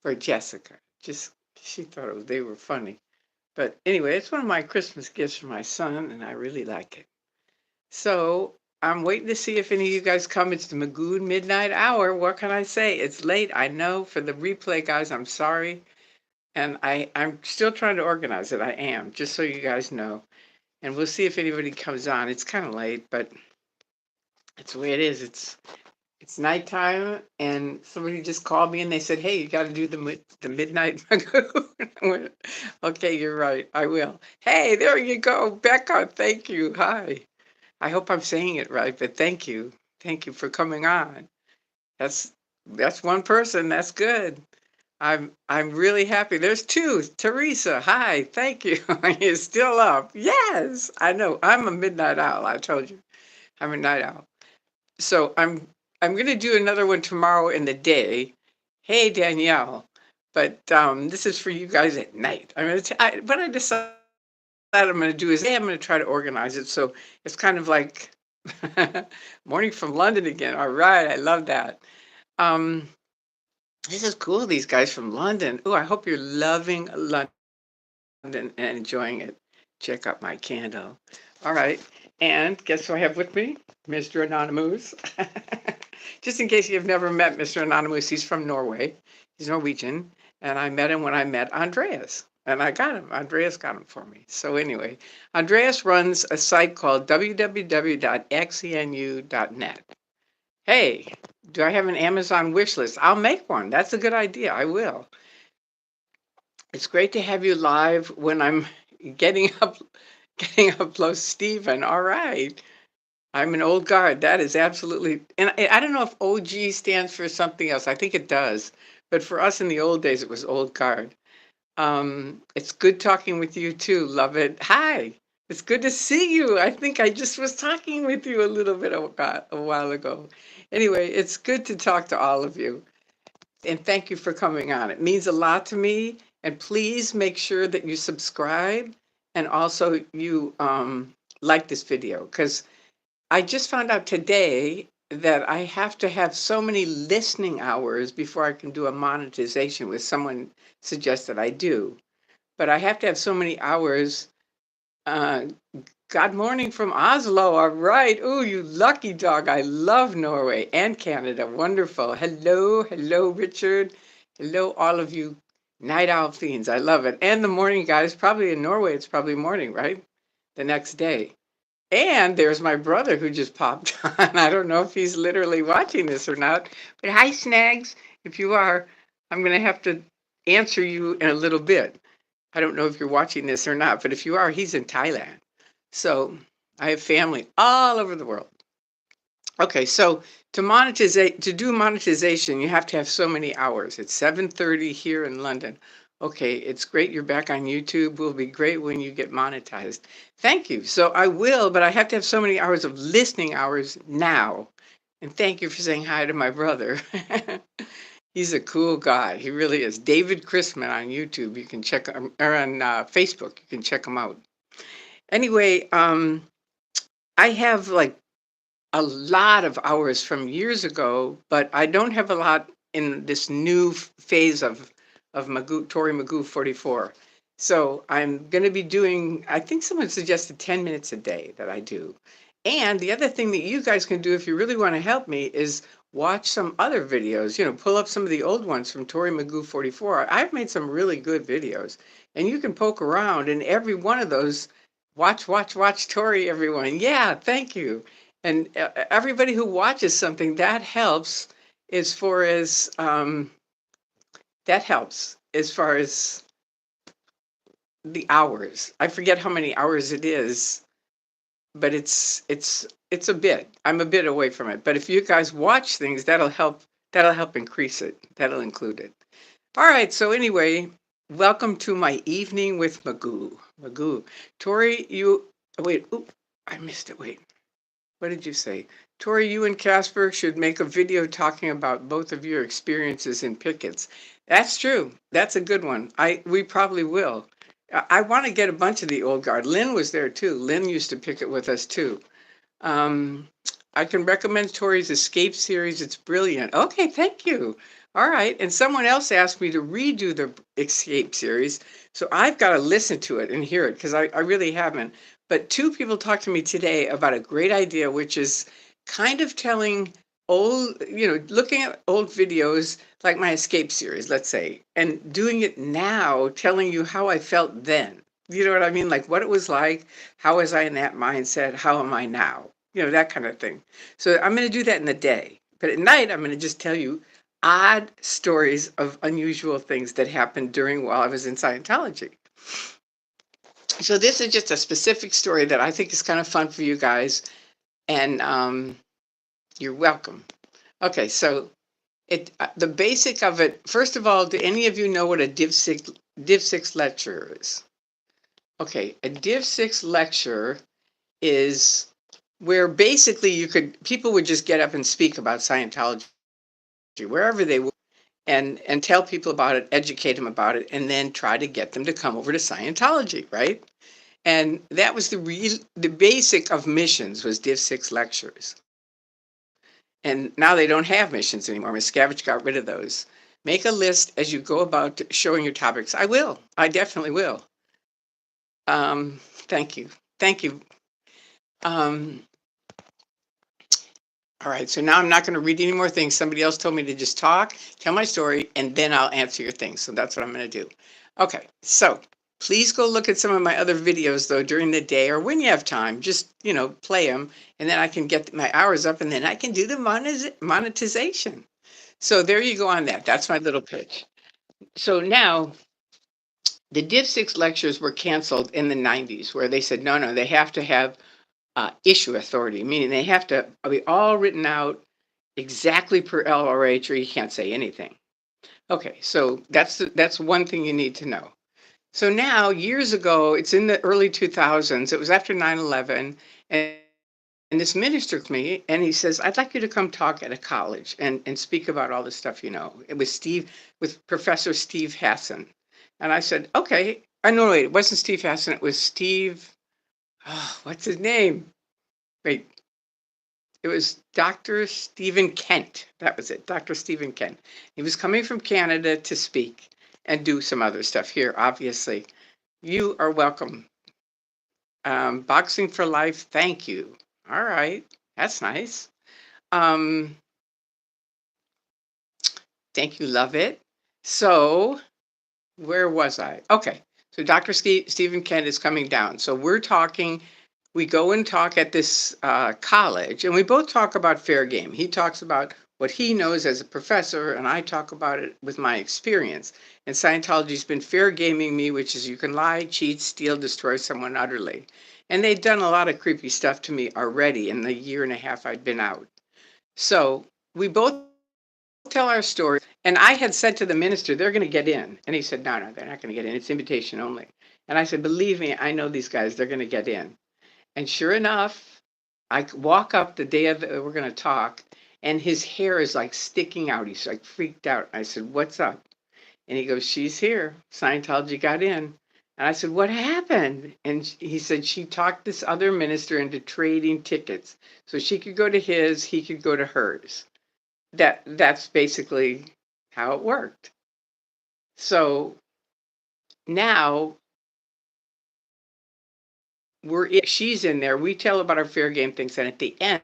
for Jessica. Just she thought they were funny. But anyway, it's one of my Christmas gifts for my son, and I really like it. So I'm waiting to see if any of you guys come. It's the Magoo Midnight Hour. What can I say? It's late. I know. For the replay, guys, I'm sorry. And I'm still trying to organize it. I am, just so you guys know. And we'll see if anybody comes on. It's kind of late, but it's the way it is. It's nighttime, and somebody just called me and they said, "Hey, you got to do the midnight Magoo." I went, "Okay, you're right. I will." Hey, there you go, Becca. Thank you. Hi. I hope I'm saying it right, but thank you. Thank you for coming on. That's that's one person. That's good. I'm really happy. There's two. Teresa, hi. Thank you. You're still up. Yes, I know. I'm a midnight owl. I told you. I'm a night owl. So I'm gonna do another one tomorrow in the day. Hey Danielle, but this is for you guys at night. What I decided I'm gonna do is I'm gonna try to organize it so it's kind of like morning from London again. All right, I love that. Um, this is cool. These guys from London. Oh, I hope you're loving London and enjoying it. Check out my candle. All right. And guess who I have with me? Mr. Anonymous. Just in case you've never met Mr. Anonymous, he's from Norway. He's Norwegian. And I met him when I met Andreas. And I got him. Andreas got him for me. So anyway, Andreas runs a site called www.xenu.net. Hey, do I have an Amazon wish list? I'll make one. That's a good idea. I will. It's great to have you live when I'm getting up close, Stephen. All right. I'm an old guard. That is absolutely, and I don't know if OG stands for something else. I think it does. But for us in the old days, it was old guard. It's good talking with you too. Love it. Hi. It's good to see you. I think I just was talking with you a little bit a while ago. Anyway, it's good to talk to all of you. And thank you for coming on. It means a lot to me. And please make sure that you subscribe and also you like this video, because I just found out today that I have to have so many listening hours before I can do a monetization, with someone suggested I do. But I have to have so many hours. Uh, God morning from Oslo. All right. Oh, you lucky dog. I love Norway and Canada. Wonderful. Hello. Hello, Richard. Hello, all of you night owl fiends. I love it. And the morning guys, probably in Norway, it's probably morning, right? The next day. And there's my brother who just popped on. I don't know if he's literally watching this or not. But hi, Snags. If you are, I'm going to have to answer you in a little bit. I don't know if you're watching this or not, but if you are, he's in Thailand. So I have family all over the world. Okay, so to do monetization, you have to have so many hours. It's 7:30 here in London. Okay, it's great you're back on YouTube. Will be great when you get monetized. Thank you. So I will, but I have to have so many hours of listening hours now. And thank you for saying hi to my brother. He's a cool guy. He really is. David Chrisman on YouTube. You can check him, or on Facebook. You can check him out. Anyway, I have like a lot of hours from years ago, but I don't have a lot in this new phase of ToryMagoo44. So I'm going to be doing, I think someone suggested 10 minutes a day that I do. And the other thing that you guys can do if you really want to help me is watch some other videos, pull up some of the old ones from ToryMagoo44. I've made some really good videos, and you can poke around, and every one of those, watch Tory, everyone. Yeah, thank you. And everybody who watches something, that helps as far as the hours. I forget how many hours it is, but it's a bit. I'm a bit away from it. But if you guys watch things, that'll help increase it. That'll include it. All right, so anyway, welcome to my evening with Magoo. Tory, wait, oop, I missed it. Wait. What did you say? Tory, you and Casper should make a video talking about both of your experiences in pickets. That's true. That's a good one. We probably will. I want to get a bunch of the old guard. Lynn was there too. Lynn used to picket with us too. I can recommend Tory's Escape series. It's brilliant. Okay, thank you. All right. And someone else asked me to redo the Escape series. So I've got to listen to it and hear it because I really haven't. But two people talked to me today about a great idea, which is kind of telling looking at old videos like my Escape series, let's say, and doing it now, telling you how I felt then. You know what I mean? Like what it was like. How was I in that mindset? How am I now? That kind of thing. So I'm going to do that in the day. But at night, I'm going to just tell you odd stories of unusual things that happened during while I was in Scientology. So this is just a specific story that I think is kind of fun for you guys, and you're welcome. Okay, so the basic of it. First of all, do any of you know what a Div 6 lecture is? Okay, a Div 6 lecture is where basically people would just get up and speak about Scientology wherever they were and tell people about it, educate them about it, and then try to get them to come over to Scientology, right? And that was the basic of missions was Div 6 lectures. And now they don't have missions anymore. Miscavige got rid of those. Make a list as you go about showing your topics. I will. I definitely will. Thank you. Thank you. All right, so now I'm not going to read any more things. Somebody else told me to just talk, tell my story, and then I'll answer your things. So that's what I'm going to do. Okay, so please go look at some of my other videos, though, during the day or when you have time. Just, play them, and then I can get my hours up, and then I can do the monetization. So there you go on that. That's my little pitch. So now the Div 6 lectures were canceled in the 90s, where they said, no, they have to have issue authority, meaning they have to be all written out exactly per LRH or you can't say anything. Okay, so that's one thing you need to know. So now, years ago, it's in the early 2000s, it was after 9/11, and this minister to me, and he says, I'd like you to come talk at a college and speak about all the stuff you know. It was with Professor Steve Hassan. And I said, okay. I know, wait, it wasn't Steve Hassan, it was Steve, what's his name? Wait, it was Dr. Stephen Kent. That was it, Dr. Stephen Kent. He was coming from Canada to speak and do some other stuff here, obviously. You are welcome. Boxing for Life, thank you. All right, that's nice. Um, Thank you, love it. So, where was I? Okay, so Dr. Stephen Kent is coming down. So we go and talk at this college, and we both talk about fair game. He talks about what he knows as a professor, and I talk about it with my experience. And Scientology's been fair gaming me, which is you can lie, cheat, steal, destroy someone utterly. And they've done a lot of creepy stuff to me already in the year and a half I'd been out. So we both tell our story. And I had said to the minister, they're going to get in. And he said, no, they're not going to get in. It's invitation only. And I said, believe me, I know these guys, they're going to get in. And sure enough, I walk up the day we're going to talk, and his hair is like sticking out. He's like freaked out. I said, what's up? And he goes, she's here. Scientology got in. And I said, what happened? And he said, she talked this other minister into trading tickets. So she could go to his, he could go to hers. That's basically how it worked. So now she's in there. We tell about our fair game things, and at the end,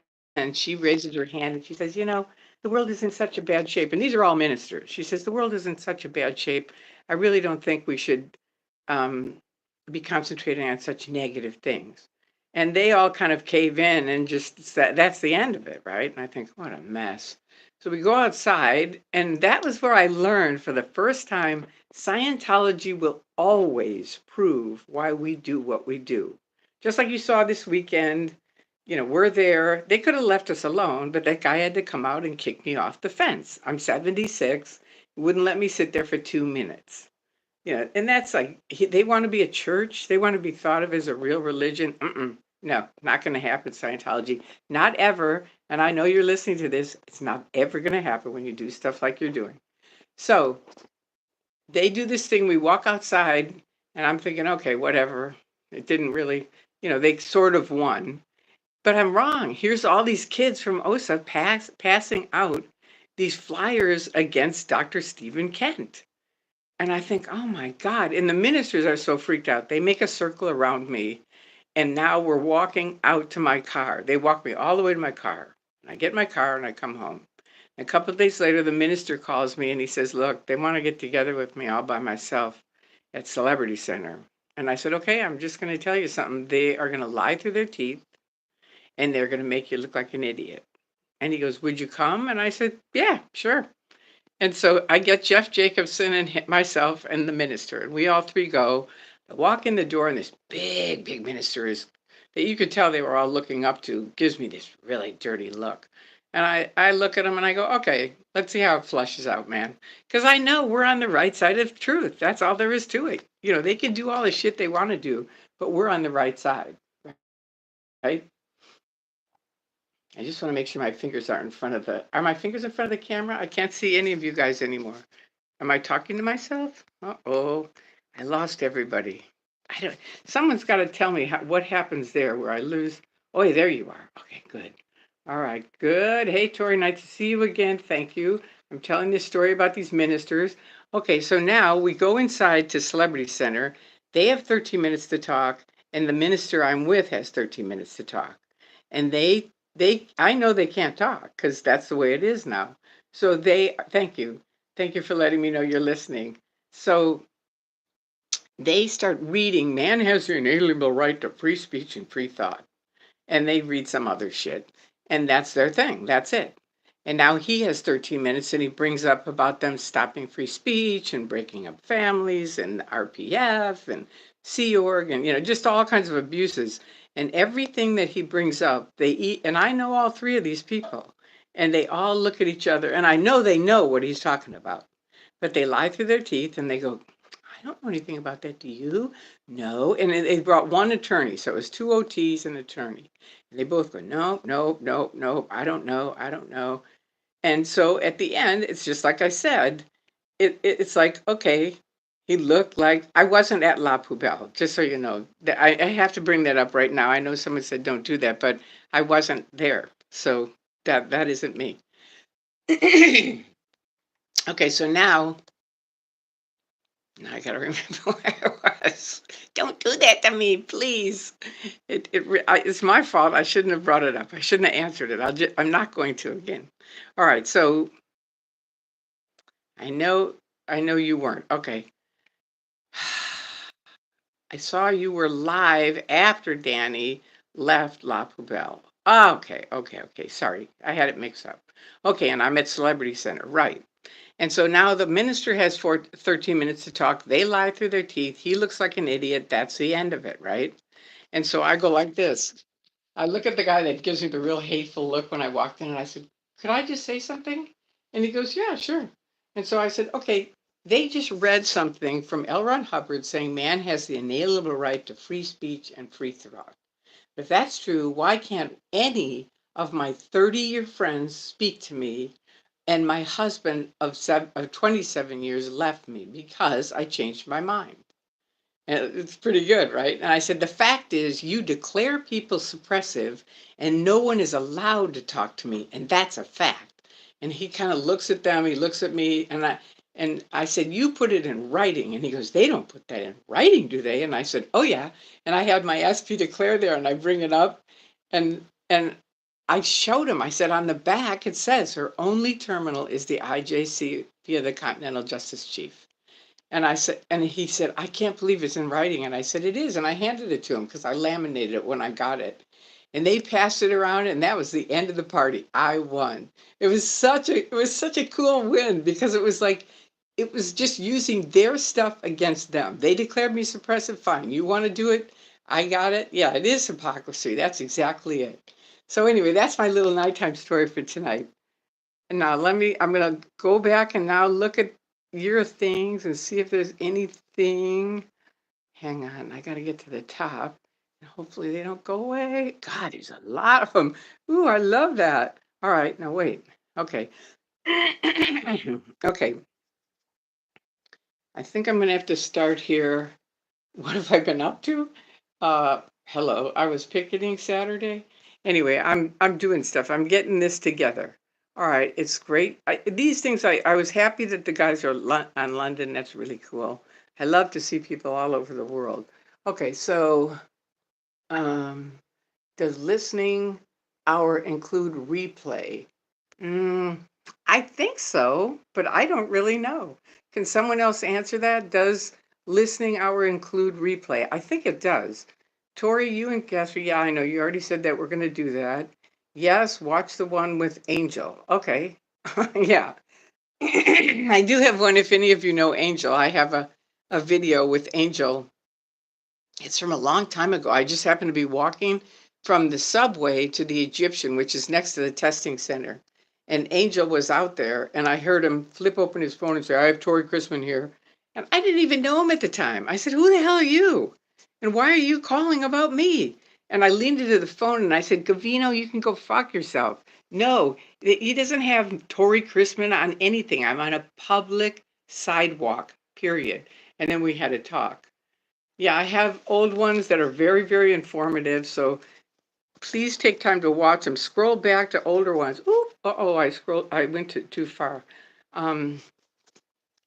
she raises her hand and she says, the world is in such a bad shape. And these are all ministers. She says, the world is in such a bad shape. I really don't think we should be concentrating on such negative things. And they all kind of cave in and just that's the end of it, right? And I think, what a mess. So we go outside, and that was where I learned for the first time Scientology will always prove why we do what we do. Just like you saw this weekend, we're there. They could have left us alone, but that guy had to come out and kick me off the fence. I'm 76, wouldn't let me sit there for 2 minutes. And that's like, they want to be a church. They want to be thought of as a real religion. No, not going to happen, Scientology. Not ever. And I know you're listening to this. It's not ever going to happen when you do stuff like you're doing. So they do this thing. We walk outside, and I'm thinking, okay, whatever. It didn't really, they sort of won. But I'm wrong. Here's all these kids from OSA passing out these flyers against Dr. Stephen Kent. And I think, oh my God. And the ministers are so freaked out. They make a circle around me. And now we're walking out to my car. They walk me all the way to my car. And I get in my car and I come home. And a couple of days later, the minister calls me and he says, look, they want to get together with me all by myself at Celebrity Center. And I said, okay, I'm just going to tell you something. They are going to lie through their teeth and they're going to make you look like an idiot. And he goes, would you come? And I said, yeah, sure. And so I get Jeff Jacobson and myself and the minister, and we all three go. I walk in the door, and this big minister is that you could tell they were all looking up to, gives me this really dirty look. And I look at him and I go, okay, let's see how it flushes out, man. Because I know we're on the right side of truth. That's all there is to it. You know, they can do all the shit they want to do, but we're on the right side, right? I just want to make sure my fingers aren't in front of are my fingers in front of the camera? I can't see any of you guys anymore. Am I talking to myself? Uh-oh, I lost everybody. I don't, someone's got to tell me what happens there where I lose. Oh, there you are. Okay, good. All right, good. Hey, Tori, nice to see you again. Thank you. I'm telling this story about these ministers. Okay, so now we go inside to Celebrity Center. They have 13 minutes to talk, and the minister I'm with has 13 minutes to talk. And I know they can't talk because that's the way it is now. So thank you. Thank you for letting me know you're listening. So they start reading, man has the inalienable right to free speech and free thought. And they read some other shit. And that's their thing. That's it. And now he has 13 minutes and he brings up about them stopping free speech and breaking up families and RPF and Sea Org and, just all kinds of abuses. And everything that he brings up, they eat. And I know all three of these people. And they all look at each other. And I know they know what he's talking about. But they lie through their teeth and they go, I don't know anything about that. Do you? No. And they brought one attorney. So it was two OTs and an attorney. And they both go, no, no, no, no. I don't know. I don't know. And so at the end, it's just like I said, it's like, okay, he looked like I wasn't at La Poubelle, just so you know. I have to bring that up right now. I know someone said don't do that, but I wasn't there. So that isn't me. Okay, so now I gotta remember where I was. Don't do that to me, please. It's my fault. I shouldn't have brought it up. I shouldn't have answered it. I'm not going to again. All right. So I know you weren't. Okay. I saw you were live after Danny left La Poubelle. Okay. Sorry, I had it mixed up. Okay, and I'm at Celebrity Center, right? And so now the minister has 13 minutes to talk. They lie through their teeth. He looks like an idiot. That's the end of it, right? And so I go like this. I look at the guy that gives me the real hateful look when I walked in and I said, could I just say something? And he goes, yeah, sure. And so I said, okay, they just read something from L. Ron Hubbard saying man has the inalienable right to free speech and free thought. If that's true, why can't any of my 30-year friends speak to me and my husband of 27 years left me because I changed my mind? And it's pretty good, right? And I said, the fact is, you declare people suppressive and no one is allowed to talk to me. And that's a fact. And he kind of looks at them, he looks at me, and I said, you put it in writing. And he goes, they don't put that in writing, do they? And I said, oh, yeah. And I had my SP declare there and I bring it up. And I showed him, I said, on the back, it says her only terminal is the IJC via the Continental Justice Chief. And I said, and he said, I can't believe it's in writing. And I said, it is. And I handed it to him because I laminated it when I got it. And they passed it around, and that was the end of the party. I won. It was such a cool win because it was just using their stuff against them. They declared me suppressive. Fine. You want to do it? I got it. Yeah, it is hypocrisy. That's exactly it. So anyway, that's my little nighttime story for tonight. And now I'm going to go back and now look at your things and see if there's anything. Hang on, I got to get to the top. And hopefully they don't go away. God, there's a lot of them. Ooh, I love that. All right, now wait. Okay. Okay. I think I'm going to have to start here. What have I been up to? Hello, I was picketing Saturday. Anyway, I'm doing stuff. I'm getting this together. All right, it's great. These things, I was happy that the guys are on London. That's really cool. I love to see people all over the world. Okay, so um, does listening hour include replay? Mm, I think so, but I don't really know. Can someone else answer that? Does listening hour include replay? I think it does. Tori, you and Cassie, yeah, I know you already said that we're going to do that. Yes, watch the one with Angel. Okay. Yeah. I do have one. If any of you know Angel, I have a video with Angel. It's from a long time ago. I just happened to be walking from the subway to the Egyptian, which is next to the testing center. And Angel was out there, and I heard him flip open his phone and say, I have Tori Chrisman here. And I didn't even know him at the time. I said, who the hell are you? And why are you calling about me? And I leaned into the phone and I said, Gavino, you can go fuck yourself. No, he doesn't have Tori Chrisman on anything. I'm on a public sidewalk, period. And then we had a talk. Yeah, I have old ones that are very, very informative. So please take time to watch them. Scroll back to older ones. Oop, I went too far. Um,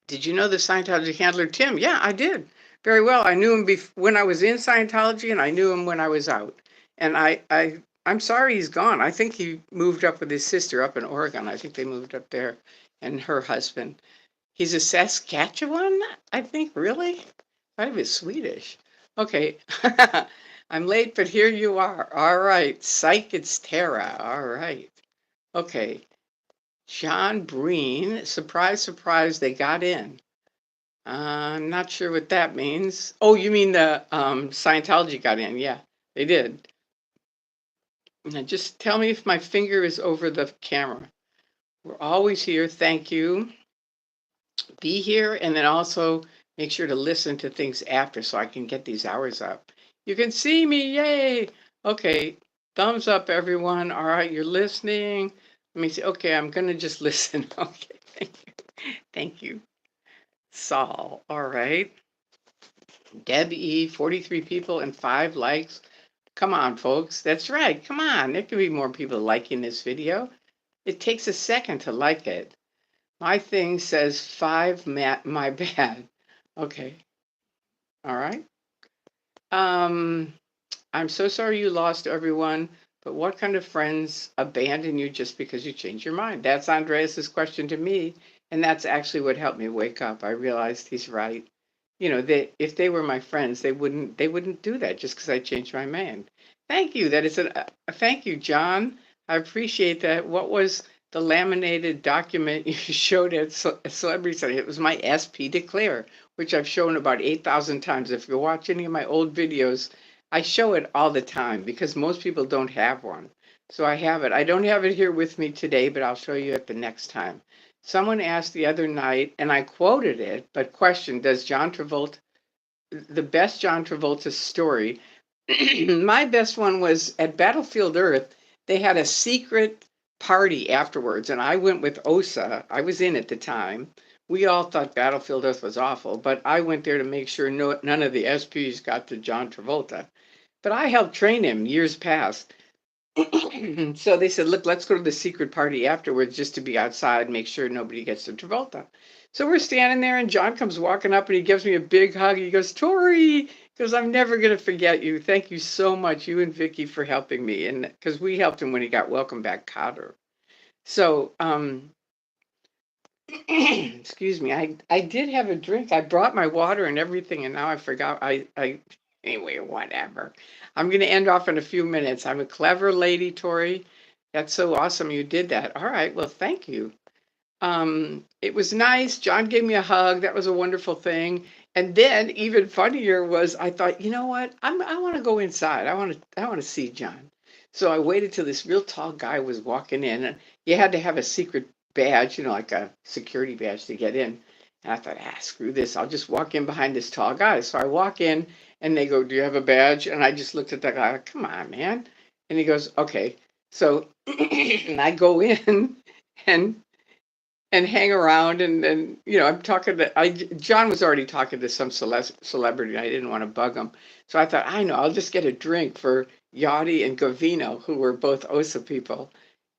did you know the Scientology handler, Tim? Yeah, I did. Very well. I knew him when I was in Scientology, and I knew him when I was out. And I'm sorry he's gone. I think he moved up with his sister up in Oregon. I think they moved up there, and her husband. He's a Saskatchewan, I think, really? I was Swedish. Okay. I'm late, but here you are. All right. Psych, it's Tara. All right. Okay. John Breen. Surprise, surprise, they got in. I'm not sure what that means. Oh, you mean the Scientology got in? Yeah, they did. Now just tell me if my finger is over the camera. We're always here. Thank you. Be here, and then also make sure to listen to things after so I can get these hours up. You can see me, yay! Okay, thumbs up, everyone. All right, you're listening. Let me see. Okay, I'm gonna just listen. Okay, thank you. Thank you. Saul, all right. Deb E, 43 people and 5 likes. Come on, folks. That's right. Come on. There could be more people liking this video. It takes a second to like it. My thing says 5, my bad. Okay. All right. Um, I'm so sorry you lost everyone, but what kind of friends abandon you just because you change your mind? That's Andreas's question to me, and that's actually what helped me wake up. I realized he's right. You know, if they were my friends, they wouldn't do that just because I changed my mind. Thank you. That is a thank you, John. I appreciate that. What was the laminated document you showed at Celebrity Center? It was my SP Declare, which I've shown about 8,000 times. If you watch any of my old videos, I show it all the time because most people don't have one. So I have it. I don't have it here with me today, but I'll show you it the next time. Someone asked the other night, and I quoted it, but questioned, does John Travolta, the best John Travolta story? My best one was at Battlefield Earth. They had a secret party afterwards, and I went with Osa. I was in at the time. We all thought Battlefield Earth was awful, but I went there to make sure none of the SPs got to John Travolta. But I helped train him years past. So they said, look, let's go to the secret party afterwards just to be outside, make sure nobody gets to Travolta. So we're standing there, and John comes walking up and he gives me a big hug. He goes, Tori, because I'm never going to forget you. Thank you so much, you and Vicky, for helping me. And because we helped him when he got Welcome Back Cotter. So, excuse me, I did have a drink. I brought my water and everything, and now I forgot. Anyway, whatever. I'm going to end off in a few minutes. I'm a clever lady, Tori. That's so awesome you did that. All right, well, thank you. It was nice. John gave me a hug. That was a wonderful thing. And then even funnier was I thought, you know what? I want to go inside. I want to see John. So I waited till this real tall guy was walking in, and you had to have a secret badge, like a security badge to get in. And I thought, screw this. I'll just walk in behind this tall guy. So I walk in and they go, do you have a badge? And I just looked at that guy, like, come on, man. And he goes, okay. So and I go in and hang around and I'm talking to John was already talking to some celebrity. I didn't want to bug him. So I thought, I know, I'll just get a drink for Yachty and Gavino, who were both OSA people.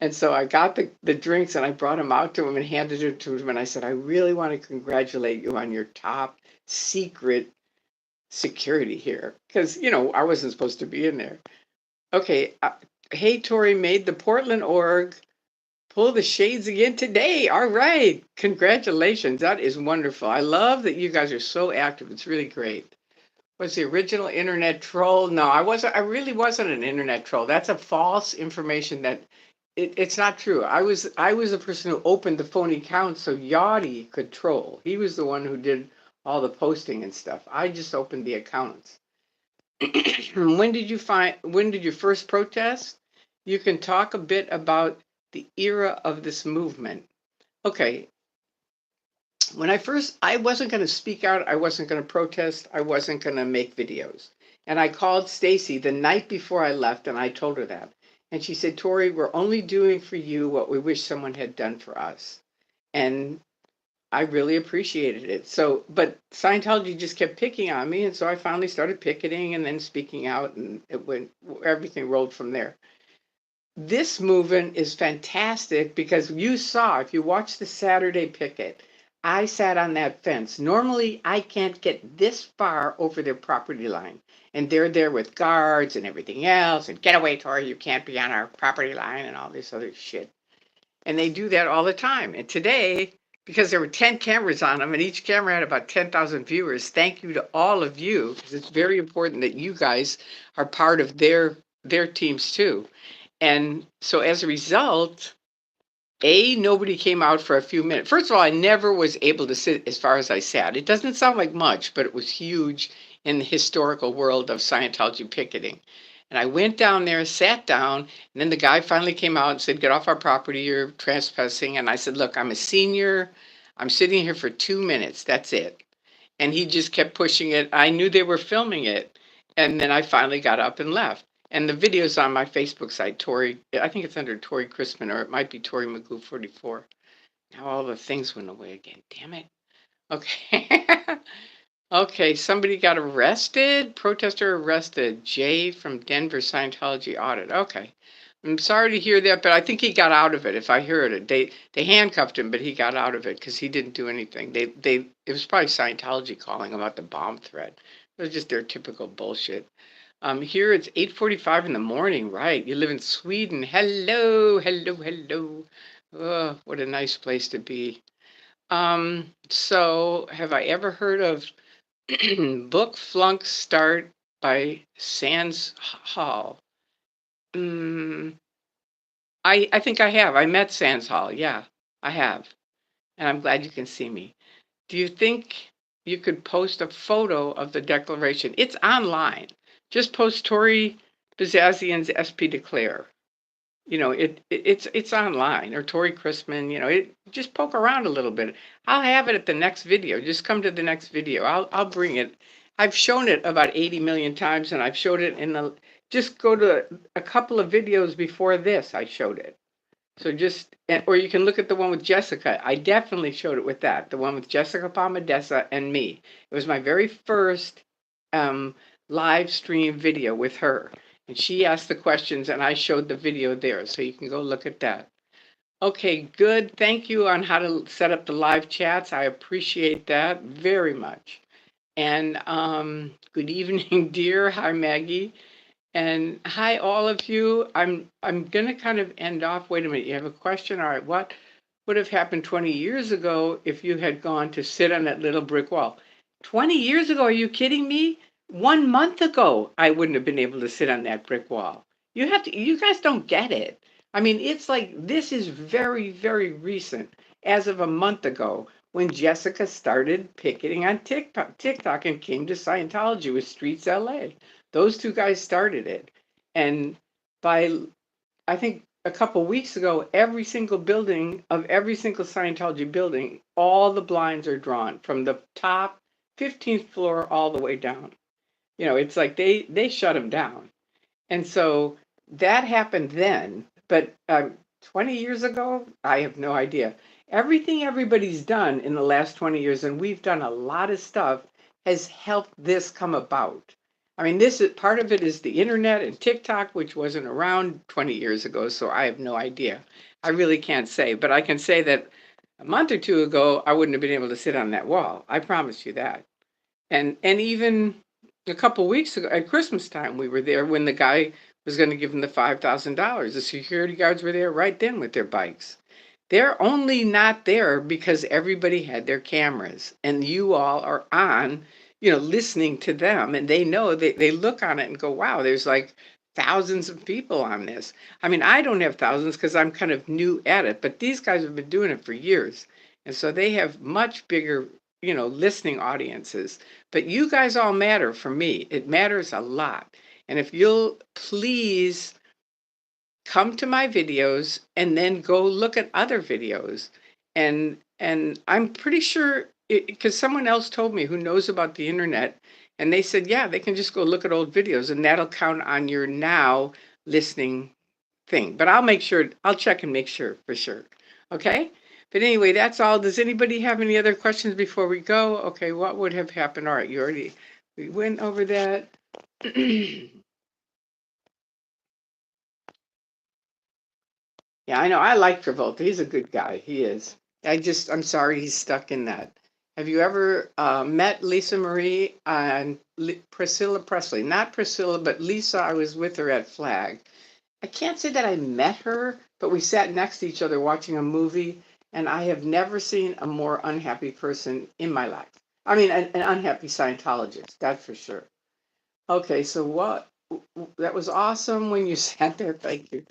And so I got the drinks and I brought them out to him and handed it to him. And I said, I really want to congratulate you on your top secret security here. Because, I wasn't supposed to be in there. Okay. Hey, Tori, made the Portland org pull the shades again today. All right. Congratulations. That is wonderful. I love that you guys are so active. It's really great. Was the original internet troll? No, I wasn't. I really wasn't an internet troll. That's a false information that it's not true. I was the person who opened the phony account so Yachty could troll. He was the one who did all the posting and stuff. I just opened the accounts. When did you first protest? You can talk a bit about the era of this movement. Okay, I wasn't going to speak out, I wasn't going to protest, I wasn't going to make videos. And I called Stacy the night before I left and I told her that. And she said, Tori, we're only doing for you what we wish someone had done for us. And I really appreciated it. So, but Scientology just kept picking on me. And so I finally started picketing and then speaking out, and everything rolled from there. This movement is fantastic because if you watch the Saturday picket, I sat on that fence. Normally, I can't get this far over their property line. And they're there with guards and everything else. And get away, Tori, you can't be on our property line and all this other shit. And they do that all the time. And today, because there were 10 cameras on them and each camera had about 10,000 viewers, thank you to all of you, because it's very important that you guys are part of their teams too. And so as a result, nobody came out for a few minutes. First of all, I never was able to sit as far as I sat. It doesn't sound like much, but it was huge in the historical world of Scientology picketing. And I went down there, sat down, and then the guy finally came out and said, get off our property, you're trespassing. And I said, look, I'm a senior. I'm sitting here for 2 minutes. That's it. And he just kept pushing it. I knew they were filming it. And then I finally got up and left. And the video's on my Facebook site, I think it's under Tori Chrisman, or it might be ToryMagoo44. Now all the things went away again. Damn it. Okay. Okay, somebody got arrested. Protester arrested. Jay from Denver Scientology audit. Okay. I'm sorry to hear that, but I think he got out of it. If I heard it, they handcuffed him, but he got out of it because he didn't do anything. It was probably Scientology calling about the bomb threat. It was just their typical bullshit. Here it's 8:45 in the morning, right? You live in Sweden. Hello, hello, hello. Oh, what a nice place to be. So have I ever heard of Book Flunk Start by Sands Hall? Mm, I think I have. I met Sands Hall. Yeah, I have. And I'm glad you can see me. Do you think you could post a photo of the declaration? It's online. Just post Tori Bazazian's SP Declare. It's online, or Tori Chrisman. Just poke around a little bit. I'll have it at the next video. Just come to the next video. I'll bring it. I've shown it about 80 million times, and I've showed it just go to a couple of videos before this. I showed it. So or you can look at the one with Jessica. I definitely showed it with that. The one with Jessica Palmadessa and me. It was my very first live stream video with her. And she asked the questions and I showed the video there. So you can go look at that. Okay, good. Thank you on how to set up the live chats. I appreciate that very much. And good evening, dear. Hi, Maggie. And hi, all of you. I'm going to kind of end off. Wait a minute. You have a question? All right. What would have happened 20 years ago if you had gone to sit on that little brick wall? 20 years ago? Are you kidding me? 1 month ago, I wouldn't have been able to sit on that brick wall. You guys don't get it. I mean, it's like this is very, very recent. As of a month ago, when Jessica started picketing on TikTok and came to Scientology with Streets LA. Those two guys started it. And I think a couple weeks ago, every single building of every single Scientology building, all the blinds are drawn from the top 15th floor all the way down. It's like they shut them down. And so that happened then. But 20 years ago, I have no idea. Everything everybody's done in the last 20 years, and we've done a lot of stuff, has helped this come about. I mean, this is part of it is the internet and TikTok, which wasn't around 20 years ago, so I have no idea. I really can't say, but I can say that a month or two ago, I wouldn't have been able to sit on that wall. I promise you that. And even a couple weeks ago at Christmas time, we were there when the guy was going to give him the $5,000. The security guards were there right then with their bikes. They're only not there because everybody had their cameras and you all are on, listening to them, and they know they look on it and go, wow, there's like thousands of people on this. I mean, I don't have thousands because I'm kind of new at it, but these guys have been doing it for years. And so they have much bigger, listening audiences. But you guys all matter for me. It matters a lot. And if you'll please come to my videos and then go look at other videos. And I'm pretty sure, because someone else told me who knows about the internet, and they said, yeah, they can just go look at old videos and that'll count on your now listening thing. But I'll make sure, I'll check and make sure for sure. Okay? But anyway, that's all. Does anybody have any other questions before we go? Okay, what would have happened? All right, we went over that. Yeah, I know. I like Travolta. He's a good guy. He is. I'm sorry he's stuck in that. Have you ever met Lisa Marie and Priscilla Presley? Not Priscilla, but Lisa. I was with her at Flag. I can't say that I met her, but we sat next to each other watching a movie, and I have never seen a more unhappy person in my life. I mean, an unhappy Scientologist, that's for sure. Okay, so what? That was awesome when you sat there. Thank you.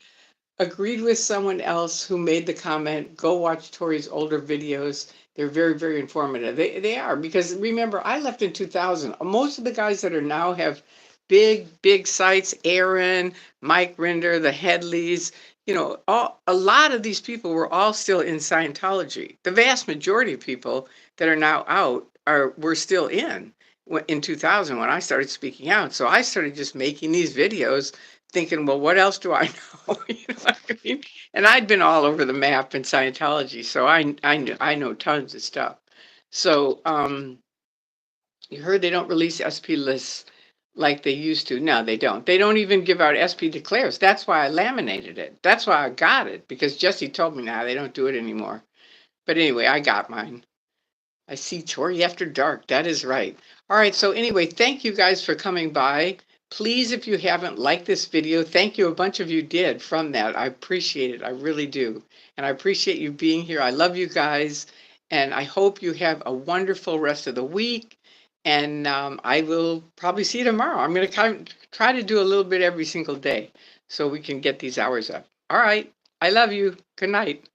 Agreed with someone else who made the comment, go watch Tori's older videos. They're very, very informative. They are, because remember, I left in 2000. Most of the guys that are now have big, big sites, Aaron, Mike Rinder, the Headleys, a lot of these people were all still in Scientology. The vast majority of people that are now out were still in 2000 when I started speaking out. So I started just making these videos thinking, well, what else do I know? You know what I mean? And I'd been all over the map in Scientology, so I know tons of stuff. So you heard they don't release SP lists like they used to. No, they don't. They don't even give out SP declares. That's why I laminated it. That's why I got it, because Jesse told me now they don't do it anymore. But anyway, I got mine. I see Tori After Dark. That is right. All right. So anyway, thank you guys for coming by. Please, if you haven't liked this video, thank you. A bunch of you did from that. I appreciate it. I really do. And I appreciate you being here. I love you guys. And I hope you have a wonderful rest of the week. And I will probably see you tomorrow. I'm going to try to do a little bit every single day so we can get these hours up. All right. I love you. Good night.